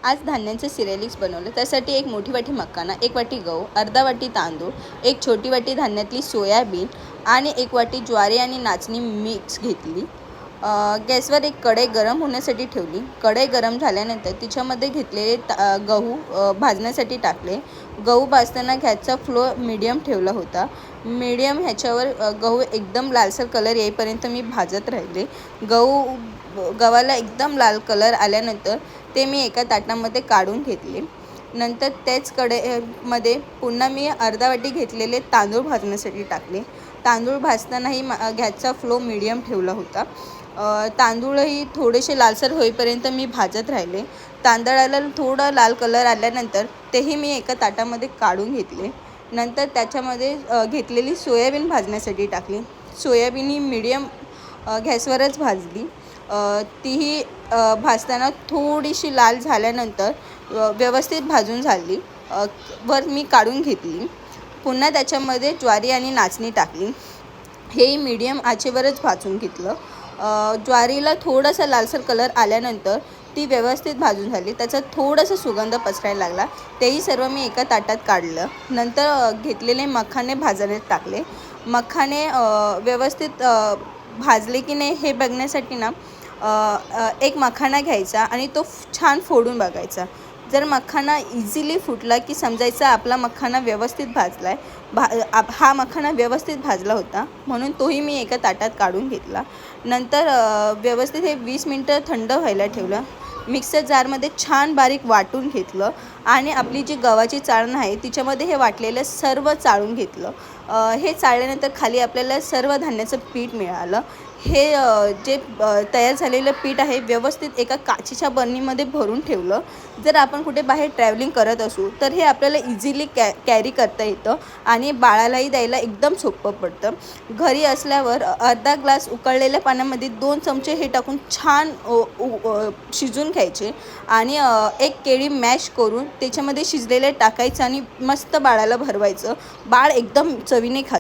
आज धान्यांचं सिरियलिक्स बनवलं. त्यासाठी एक मोठी वाटी मखाना, एक वाटी गहू, अर्धा वाटी तांदूळ, एक छोटी वाटी धान्यातली सोयाबीन आणि एक वाटी ज्वारी आणि नाचणी मिक्स घेतली. गॅसवर एक कढई गरम होण्यासाठी ठेवली. कढई गरम झाल्यानंतर तिच्यामध्ये घेतलेले गहू भाजण्यासाठी टाकले. गहू भाजताना गॅसचा फ्लो मीडियम ठेवला होता. ह्याच्यावर गहू एकदम लालसर कलर येईपर्यंत मी भाजत राहिले. गव्हाला एकदम लाल कलर आल्यानंतर ते मी एका ताटामध्ये काढून घेतले. नंतर त्याच कढईमध्ये पुन्हा मी अर्धा वाटी घेतलेले तांदूळ भाजण्यासाठी टाकले. तांदूळ भाजतानाही गॅसचा फ्लो मीडियम ठेवला होता. तांदूळही थोडेसे लालसर होईपर्यंत मी भाजत राहिले. तांदळाला थोडा लाल कलर आल्यानंतर तेही मी एका ताटामध्ये काढून घेतले. नंतर त्याच्यामध्ये घेतलेली सोयाबीन भाजण्यासाठी टाकली. सोयाबीन ही मीडियम गॅसवरच भाजली. तीही भाजताना थोडीशी लाल झाल्यानंतर व्यवस्थित भाजून झाली वर मी काढून घेतली. पुन्हा त्याच्यामध्ये ज्वारी आणि नाचणी टाकली. हेही मीडियम आचेवरच भाजून घेतलं. ज्वारीला थोडासा लालसर कलर आल्यानंतर ती व्यवस्थित भाजून झाली. त्याचा थोडासा सुगंध पसरायला लागला. तेही सर्व मी एका ताटात काढलं. नंतर घेतलेले मखाने भाजण्यात टाकले. मखाने व्यवस्थित भाजले की नाही हे बघण्यासाठी ना एक मखाना घ्यायचा आणि तो छान फोडून बघायचा. जर मखाना इझिली फुटला की समजायचा आपला मखाना व्यवस्थित भाजला आहे. हा मखाना व्यवस्थित भाजला होता म्हणून तोही मी एका ताटात काढून घेतला. नंतर व्यवस्थित हे 20 मिनटं थंड व्हायला ठेवलं. मिक्सर जारमध्ये छान बारीक वाटून घेतलं आणि आपली जी गव्हाची चाळण आहे तिच्यामध्ये हे वाटलेलं सर्व चाळून घेतलं. हे चाळल्यानंतर खाली आपल्याला सर्व धान्याचं पीठ मिळालं. हे जे तयार झालेलं पीठ आहे व्यवस्थित एका काचेच्या बरणीमध्ये भरून ठेवलं. जर आपण कुठे बाहेर ट्रॅव्हलिंग करत असू तर हे आपल्याला इझिली कॅरी करता येतं आणि बाळालाही द्यायला एकदम सोपं पडतं. घरी असल्यावर अर्धा ग्लास उकळलेल्या पाण्यामध्ये 2 चमचे हे टाकून छान शिजून घ्यायचे आणि एक केळी मॅश करून त्याच्यामध्ये शिजलेले टाकायचं आणि मस्त बाळाला भरवायचं. बाळ एकदम चवीने खातं.